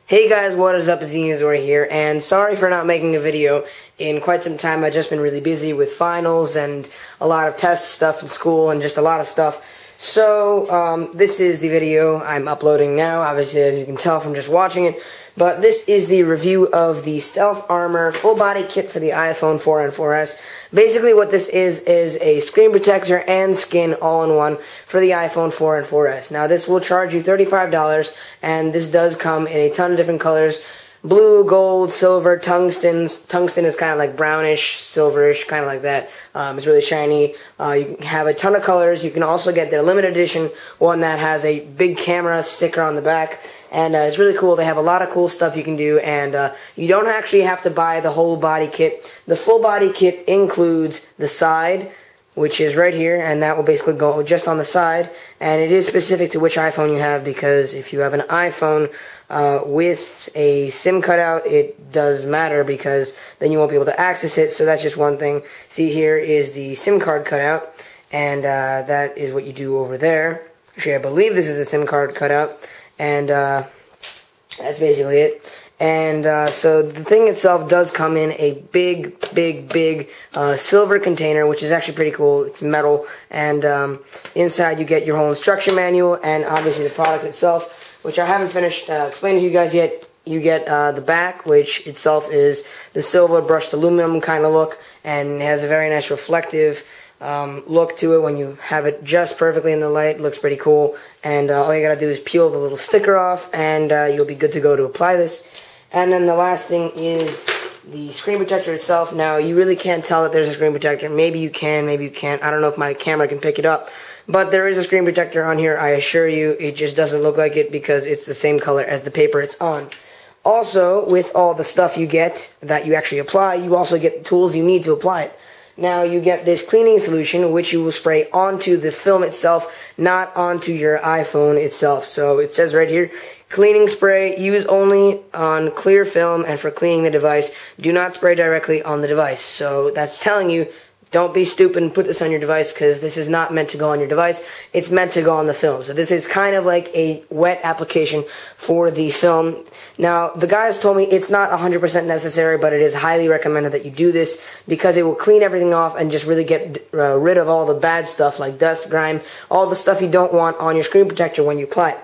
Hey guys, what is up? Zora here, and sorry for not making a video in quite some time. I've just been really busy with finals and a lot of test stuff in school and just a lot of stuff. So, this is the video I'm uploading now, obviously as you can tell from just watching it. But this is the review of the Stealth Armor full body kit for the iPhone 4 and 4S. Basically what this is a screen protector and skin all in one for the iPhone 4 and 4S. Now this will charge you $35, and this does come in a ton of different colors. Blue, gold, silver, tungsten. Tungsten is kind of like brownish, silverish, kind of like that. It's really shiny. You can have a ton of colors. You can also get their limited edition one that has a big camera sticker on the back. And it's really cool. They have a lot of cool stuff you can do, and you don't actually have to buy the whole body kit. The full body kit includes the side, which is right here, and that will basically go just on the side. And it is specific to which iPhone you have, because if you have an iPhone with a SIM cutout, it does matter, because then you won't be able to access it. So that's just one thing. See, here is the SIM card cutout, and that is what you do over there. Actually, I believe this is the SIM card cutout. And that's basically it. And so the thing itself does come in a big silver container, which is actually pretty cool. It's metal, and inside you get your whole instruction manual and obviously the product itself, which I haven't finished explaining to you guys yet. You get the back, which itself is the silver brushed aluminum kind of look, and it has a very nice reflective look to it when you have it just perfectly in the light. It looks pretty cool, and all you gotta do is peel the little sticker off, and you'll be good to go to apply this. And then the last thing is the screen protector itself. Now, you really can't tell that there's a screen protector. Maybe you can, maybe you can't. I don't know if my camera can pick it up, but there is a screen protector on here. I assure you, it just doesn't look like it because it's the same color as the paper it's on. Also, with all the stuff you get that you actually apply, you also get the tools you need to apply it. Now, you get this cleaning solution, which you will spray onto the film itself, not onto your iPhone itself. So it says right here, cleaning spray, use only on clear film and for cleaning the device. Do not spray directly on the device. So that's telling you, don't be stupid and put this on your device, because this is not meant to go on your device. It's meant to go on the film. So this is kind of like a wet application for the film. Now, the guys told me it's not 100% necessary, but it is highly recommended that you do this, because it will clean everything off and just really get rid of all the bad stuff like dust, grime, all the stuff you don't want on your screen protector when you apply it.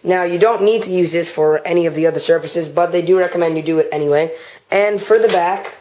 Now, you don't need to use this for any of the other surfaces, but they do recommend you do it anyway. And for the back,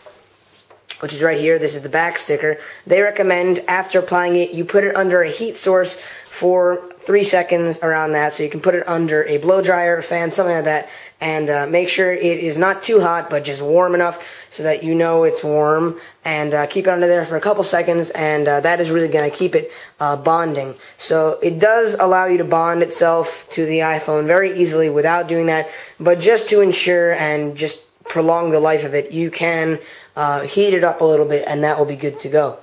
which is right here, this is the back sticker, they recommend after applying it, you put it under a heat source for 3 seconds, around that. So you can put it under a blow dryer, a fan, something like that, and make sure it is not too hot, but just warm enough so that you know it's warm, and keep it under there for a couple seconds, and that is really going to keep it bonding. So it does allow you to bond itself to the iPhone very easily without doing that, but just to ensure and just prolong the life of it, you can heat it up a little bit, and that will be good to go.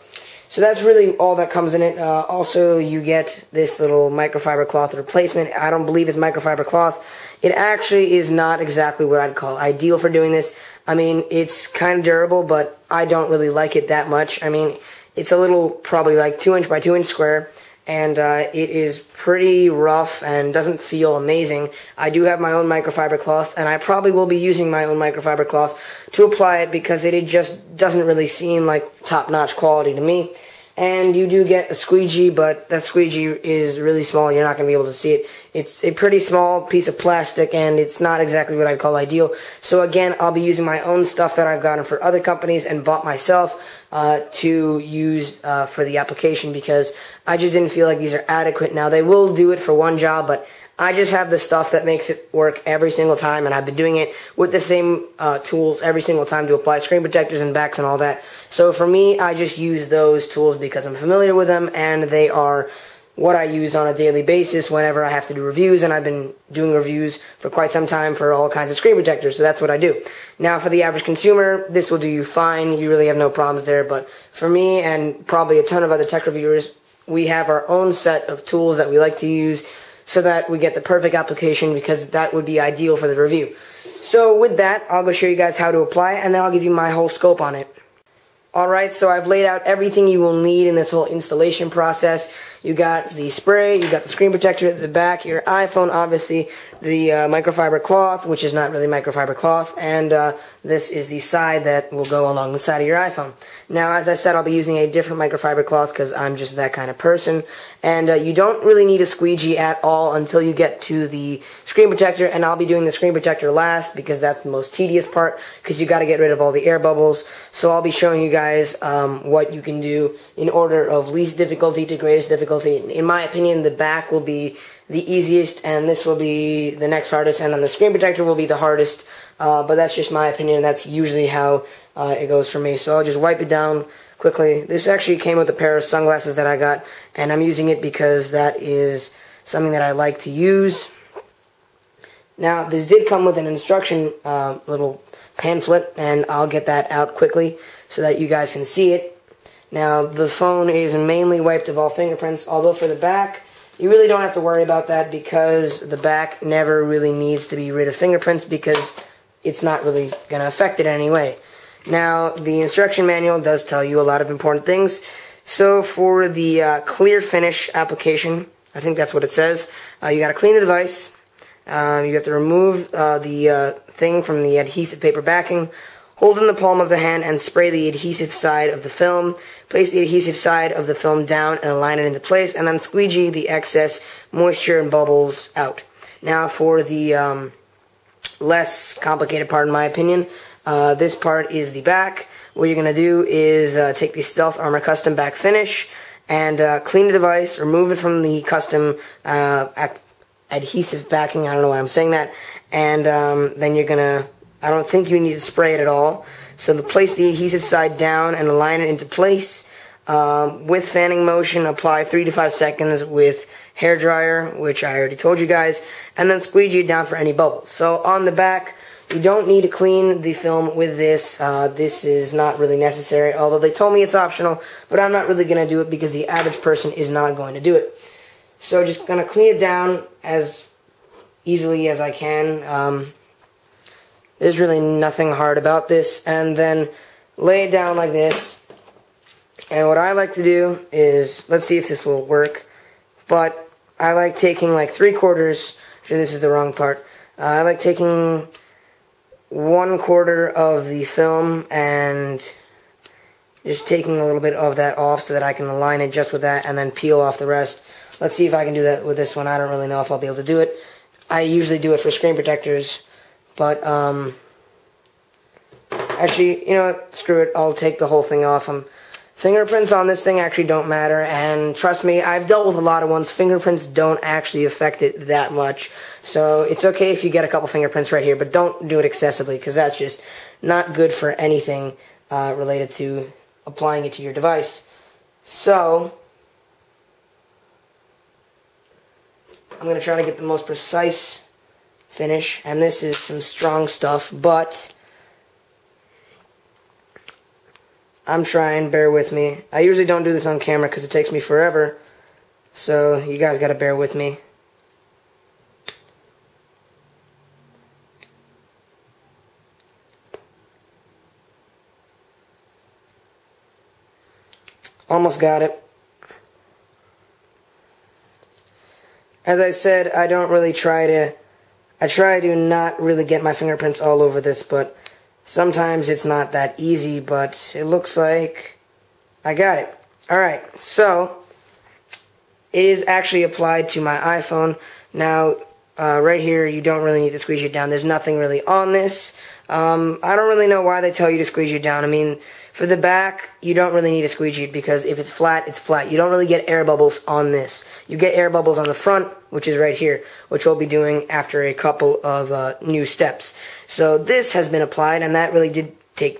So that's really all that comes in it. Also, you get this little microfiber cloth replacement. I don't believe it's microfiber cloth. It actually is not exactly what I'd call ideal for doing this. I mean, it's kind of durable, but I don't really like it that much. I mean, it's a little, probably like 2 inch by 2 inch square, and it is pretty rough and doesn't feel amazing. I do have my own microfiber cloth, and I probably will be using my own microfiber cloth to apply it, because it just doesn't really seem like top-notch quality to me. And you do get a squeegee, but that squeegee is really small. You're not going to be able to see it. It's a pretty small piece of plastic, and it's not exactly what I'd call ideal. So again, I'll be using my own stuff that I've gotten for other companies and bought myself to use for the application, because I just didn't feel like these are adequate. Now, they will do it for one job, but I just have the stuff that makes it work every single time, and I've been doing it with the same tools every single time to apply screen protectors and backs and all that. So for me, I just use those tools because I'm familiar with them, and they are what I use on a daily basis whenever I have to do reviews, and I've been doing reviews for quite some time for all kinds of screen protectors, so that's what I do. Now, for the average consumer, this will do you fine. You really have no problems there, but for me and probably a ton of other tech reviewers, we have our own set of tools that we like to use so that we get the perfect application, because that would be ideal for the review. So with that, I'll go show you guys how to apply it, and then I'll give you my whole scope on it. Alright, so I've laid out everything you will need in this whole installation process. You got the spray, you got the screen protector at the back, your iPhone obviously, the microfiber cloth, which is not really microfiber cloth, and this is the side that will go along the side of your iPhone. Now, as I said, I'll be using a different microfiber cloth because I'm just that kind of person, and you don't really need a squeegee at all until you get to the screen protector, and I'll be doing the screen protector last because that's the most tedious part because you got to get rid of all the air bubbles. So I'll be showing you guys what you can do in order of least difficulty to greatest difficulty. In my opinion, the back will be the easiest, and this will be the next hardest, and then the screen protector will be the hardest, but that's just my opinion. That's usually how it goes for me. So I'll just wipe it down quickly. This actually came with a pair of sunglasses that I got, and I'm using it because that is something that I like to use. Now, this did come with an instruction little pamphlet, and I'll get that out quickly so that you guys can see it. Now, the phone is mainly wiped of all fingerprints, although for the back, you really don't have to worry about that because the back never really needs to be rid of fingerprints because it's not really going to affect it in any way. Now, the instruction manual does tell you a lot of important things. So for the clear finish application, I think that's what it says, you got to clean the device. You have to remove the thing from the adhesive paper backing. Hold in the palm of the hand and spray the adhesive side of the film. Place the adhesive side of the film down and align it into place, and then squeegee the excess moisture and bubbles out. Now for the less complicated part, in my opinion, this part is the back. What you're going to do is take the Stealth Armor Custom Back Finish and clean the device, remove it from the custom adhesive backing. I don't know why I'm saying that. And then you're going to, I don't think you need to spray it at all. So to place the adhesive side down and align it into place. With fanning motion, apply 3 to 5 seconds with hair dryer, which I already told you guys, and then squeegee it down for any bubbles. So on the back, you don't need to clean the film with this. This is not really necessary, although they told me it's optional, but I'm not really going to do it because the average person is not going to do it. So just going to clean it down as easily as I can. There's really nothing hard about this, and then lay it down like this. And what I like to do is, let's see if this will work, but I like taking like 3/4, sure this is the wrong part, I like taking 1/4 of the film and just taking a little bit of that off so that I can align it just with that and then peel off the rest. Let's see if I can do that with this one. I don't really know if I'll be able to do it. I usually do it for screen protectors, but actually, you know what, screw it, I'll take the whole thing off. Fingerprints on this thing actually don't matter, and trust me, I've dealt with a lot of ones. Fingerprints don't actually affect it that much, so it's okay if you get a couple fingerprints right here, but don't do it excessively, because that's just not good for anything related to applying it to your device. So, I'm going to try to get the most precise finish, and this is some strong stuff, but I'm trying, bear with me. I usually don't do this on camera because it takes me forever, so you guys gotta bear with me. Almost got it. As I said, I try to not really get my fingerprints all over this, but sometimes it's not that easy, but it looks like I got it. Alright, so it is actually applied to my iPhone. Now, right here, you don't really need to squeeze it down. There's nothing really on this. I don't really know why they tell you to squeeze it down. I mean, for the back, you don't really need to squeegee it because if it's flat, it's flat. You don't really get air bubbles on this. You get air bubbles on the front, which is right here, which we'll be doing after a couple of new steps. So this has been applied, and that really did take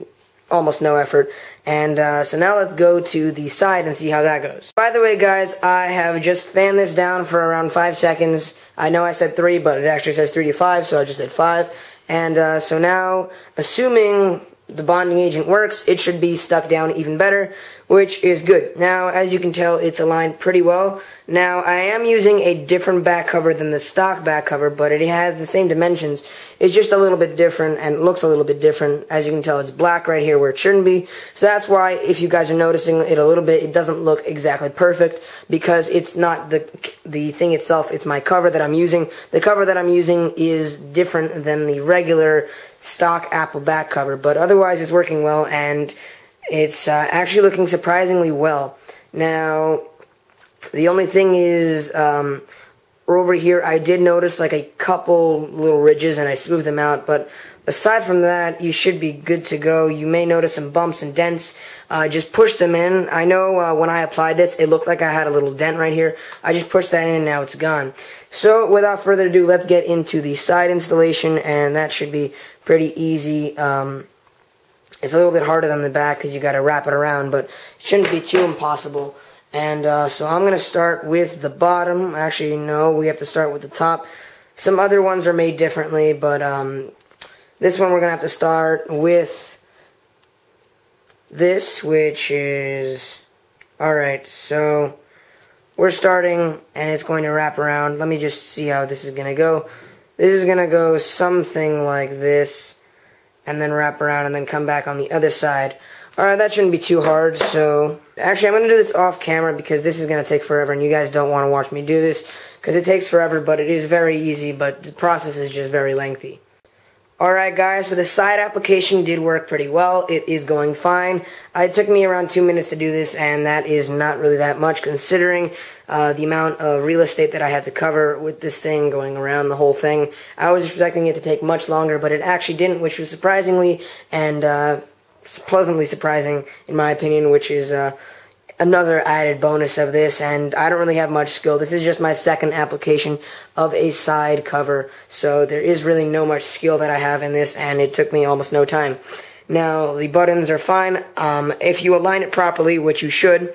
almost no effort. And so now let's go to the side and see how that goes. By the way, guys, I have just fanned this down for around 5 seconds. I know I said 3, but it actually says 3 to 5, so I just did 5. And so now, assuming the bonding agent works, it should be stuck down even better, which is good. Now, as you can tell, it's aligned pretty well. Now, I am using a different back cover than the stock back cover, but it has the same dimensions. It's just a little bit different and looks a little bit different. As you can tell, it's black right here where it shouldn't be. So that's why, if you guys are noticing it a little bit, it doesn't look exactly perfect, because it's not the thing itself, it's my cover that I'm using. The cover that I'm using is different than the regular stock Apple back cover, but otherwise it's working well, and it's actually looking surprisingly well. Now, the only thing is, over here I did notice like a couple little ridges, and I smoothed them out, but aside from that, you should be good to go. You may notice some bumps and dents. Just push them in. I know when I applied this, it looked like I had a little dent right here. I just pushed that in, and now it's gone. So, without further ado, let's get into the side installation, and that should be pretty easy. It's a little bit harder than the back because you got to wrap it around, but it shouldn't be too impossible. And so I'm going to start with the bottom. Actually, no, we have to start with the top. Some other ones are made differently, but this one we're going to have to start with this, which is... Alright, so we're starting, and it's going to wrap around. Let me just see how this is going to go. This is going to go something like this, and then wrap around, and then come back on the other side. Alright, that shouldn't be too hard, so... Actually, I'm going to do this off camera because this is going to take forever, and you guys don't want to watch me do this because it takes forever, but it is very easy, but the process is just very lengthy. Alright guys, so the side application did work pretty well. It is going fine. It took me around 2 minutes to do this, and that is not really that much considering the amount of real estate that I had to cover with this thing going around the whole thing. I was expecting it to take much longer, but it actually didn't, which was surprisingly and pleasantly surprising in my opinion, which is another added bonus of this. And I don't really have much skill. This is just my second application of a side cover, so there is really no much skill that I have in this, and it took me almost no time. Now, the buttons are fine. If you align it properly, which you should,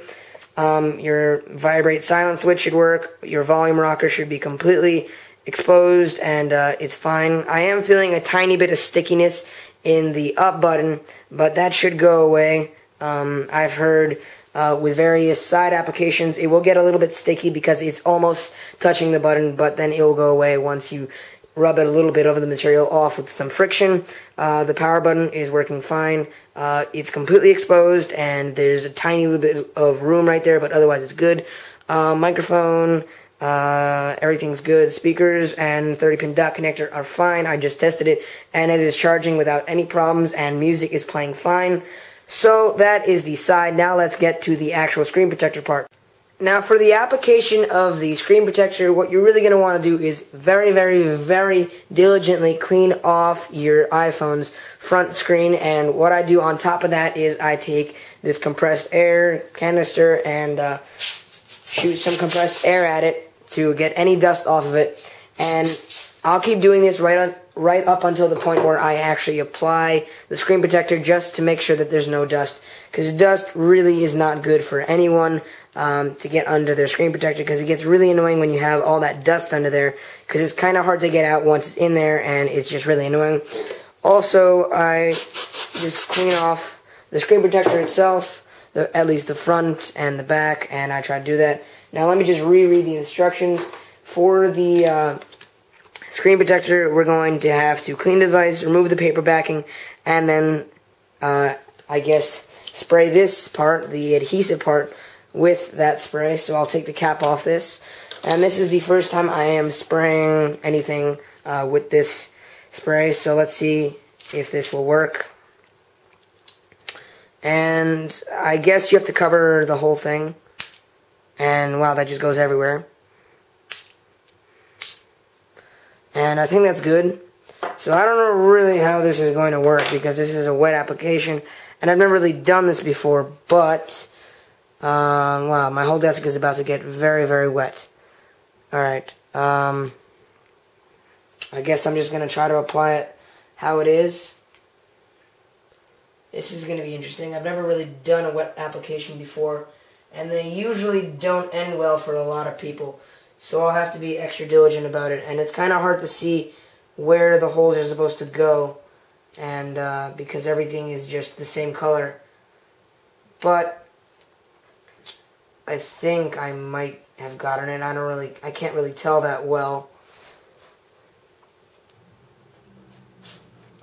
your vibrate silent switch should work, your volume rocker should be completely exposed, and it's fine. I am feeling a tiny bit of stickiness in the up button, but that should go away. I've heard with various side applications it will get a little bit sticky because it's almost touching the button, but then it will go away once you rub it a little bit over the material off with some friction. The power button is working fine. It's completely exposed, and there's a tiny little bit of room right there, but otherwise it's good. Microphone, everything's good. Speakers and 30-pin dot connector are fine. I just tested it, and it is charging without any problems, and music is playing fine. So that is the side. Now let's get to the actual screen protector part. Now for the application of the screen protector, what you're really going to want to do is very, very, very diligently clean off your iPhone's front screen. And what I do on top of that is I take this compressed air canister and shoot some compressed air at it to get any dust off of it. And I'll keep doing this right up until the point where I actually apply the screen protector, just to make sure that there's no dust, because dust really is not good for anyone to get under their screen protector, because it gets really annoying when you have all that dust under there, because it's kind of hard to get out once it's in there, and it's just really annoying. Also, I just clean off the screen protector itself, at least the front and the back, and I try to do that. Now let me just reread the instructions. For the screen protector, we're going to have to clean the device, remove the paper backing, and then, I guess, spray this part, the adhesive part, with that spray. So I'll take the cap off this. And this is the first time I am spraying anything with this spray, so let's see if this will work. And I guess you have to cover the whole thing. And wow, that just goes everywhere. And I think that's good. So I don't know really how this is going to work, because this is a wet application, and I've never really done this before, but, wow, my whole desk is about to get very, very wet. Alright, I guess I'm just going to try to apply it how it is. This is going to be interesting. I've never really done a wet application before, and they usually don't end well for a lot of people. So I'll have to be extra diligent about it, and it's kind of hard to see where the holes are supposed to go, and because everything is just the same color. But I think I might have gotten it. I can't really tell that well.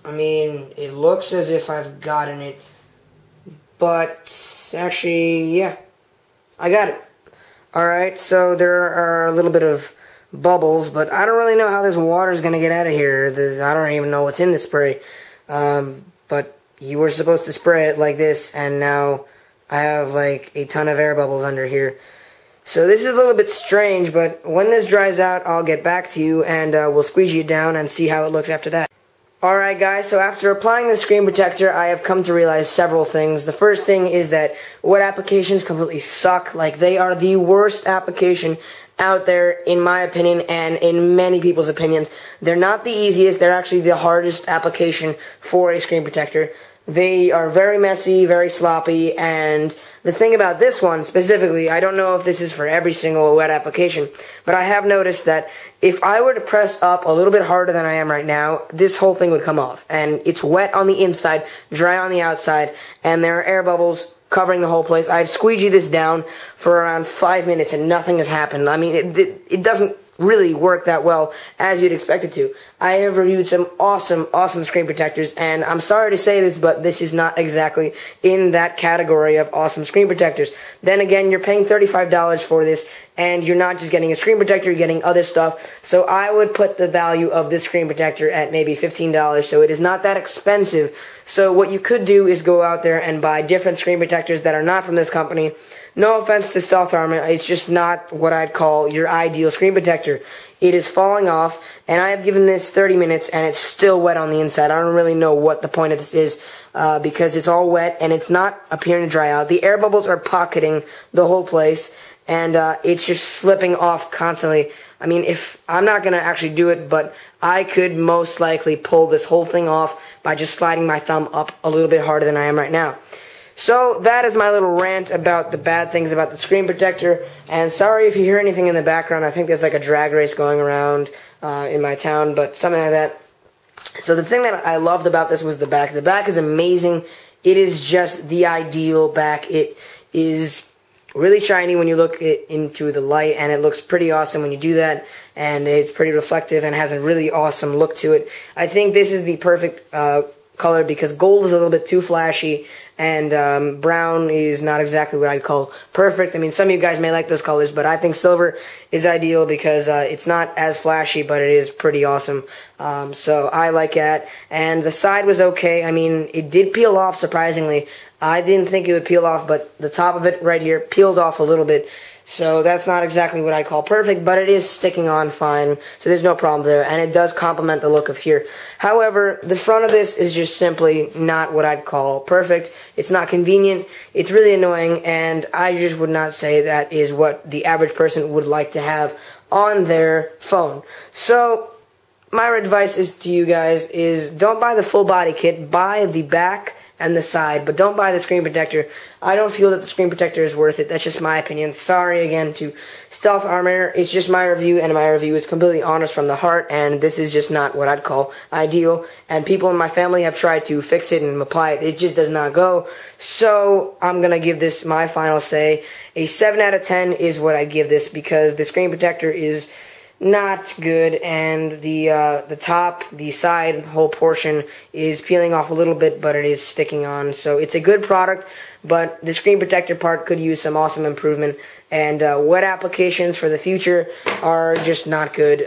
I mean, it looks as if I've gotten it, but actually, yeah, I got it. Alright, so there are a little bit of bubbles, but I don't really know how this water is going to get out of here. I don't even know what's in the spray. But you were supposed to spray it like this, and now I have like a ton of air bubbles under here. So this is a little bit strange, but when this dries out, I'll get back to you, and we'll squeegee it down and see how it looks after that. Alright guys, so after applying the screen protector, I have come to realize several things. The first thing is that wet applications completely suck. Like, they are the worst application out there, in my opinion, and in many people's opinions. They're not the easiest, they're actually the hardest application for a screen protector. They are very messy, very sloppy, and the thing about this one specifically, I don't know if this is for every single wet application, but I have noticed that if I were to press up a little bit harder than I am right now, this whole thing would come off. And it's wet on the inside, dry on the outside, and there are air bubbles covering the whole place. I've squeegeed this down for around 5 minutes and nothing has happened. I mean, it doesn't really work that well as you'd expect it to. I have reviewed some awesome screen protectors, and I'm sorry to say this, but this is not exactly in that category of awesome screen protectors. Then again, you're paying $35 for this, and you're not just getting a screen protector, you're getting other stuff. So I would put the value of this screen protector at maybe $15, so it is not that expensive. So what you could do is go out there and buy different screen protectors that are not from this company. No offense to Stealth Armor, it's just not what I'd call your ideal screen protector. It is falling off, and I have given this 30 minutes, and it's still wet on the inside. I don't really know what the point of this is, because it's all wet, and it's not appearing to dry out. The air bubbles are pocketing the whole place, and it's just slipping off constantly. I mean, if I'm not going to actually do it, but I could most likely pull this whole thing off by just sliding my thumb up a little bit harder than I am right now. So that is my little rant about the bad things about the screen protector, and sorry if you hear anything in the background. I think there's like a drag race going around in my town, but something like that. So the thing that I loved about this was the back. The back is amazing. It is just the ideal back. It is really shiny when you look into the light, and it looks pretty awesome when you do that, and it's pretty reflective and has a really awesome look to it. I think this is the perfect color because gold is a little bit too flashy, and brown is not exactly what I'd call perfect. I mean, some of you guys may like those colors, but I think silver is ideal because it's not as flashy, but it is pretty awesome. So I like that. And the side was okay. I mean, it did peel off, surprisingly. I didn't think it would peel off, but the top of it right here peeled off a little bit. So that's not exactly what I call perfect, but it is sticking on fine, so there's no problem there, and it does complement the look of here. However, the front of this is just simply not what I'd call perfect. It's not convenient, it's really annoying, and I just would not say that is what the average person would like to have on their phone. So my advice is to you guys is don't buy the full body kit, buy the back and the side, but don't buy the screen protector. I don't feel that the screen protector is worth it. That's just my opinion. Sorry again to Stealth Armor. It's just my review, and my review is completely honest from the heart, and this is just not what I'd call ideal. And people in my family have tried to fix it and apply it. It just does not go. So I'm going to give this my final say. A 7 out of 10 is what I'd give this because the screen protector is not good, and the top, the side whole portion is peeling off a little bit, but it is sticking on. So it's a good product, but the screen protector part could use some awesome improvement, and wet applications for the future are just not good.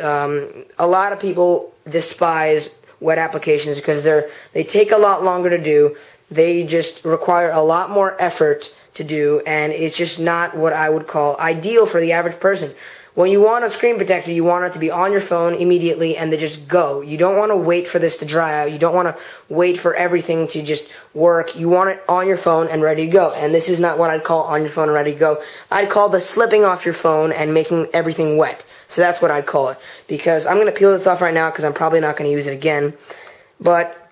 A lot of people despise wet applications because they take a lot longer to do. They just require a lot more effort to do, and it's just not what I would call ideal for the average person. When you want a screen protector, you want it to be on your phone immediately and to just go. You don't want to wait for this to dry out. You don't want to wait for everything to just work. You want it on your phone and ready to go. And this is not what I'd call on your phone and ready to go. I'd call the slipping off your phone and making everything wet. So that's what I'd call it. Because I'm going to peel this off right now because I'm probably not going to use it again. But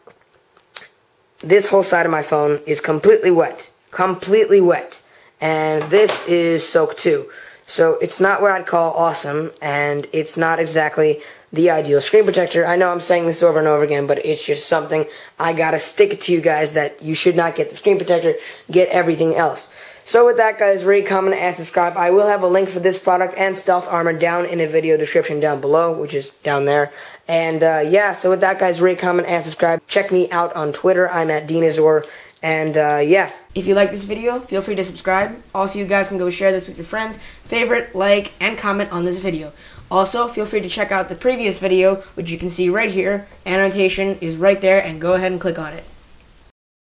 this whole side of my phone is completely wet. Completely wet. And this is soaked too. So it's not what I'd call awesome, and it's not exactly the ideal screen protector. I know I'm saying this over and over again, but it's just something I gotta stick it to you guys that you should not get the screen protector, get everything else. So with that, guys, rate, comment, and subscribe. I will have a link for this product and stealth armor down in a video description down below, which is down there. And yeah, so with that, guys, rate, comment, and subscribe. Check me out on Twitter. I'm at Dinazor. And yeah, if you like this video, feel free to subscribe. Also, you guys can go share this with your friends, favorite, like, and comment on this video. Also, feel free to check out the previous video, which you can see right here. Annotation is right there, and go ahead and click on it.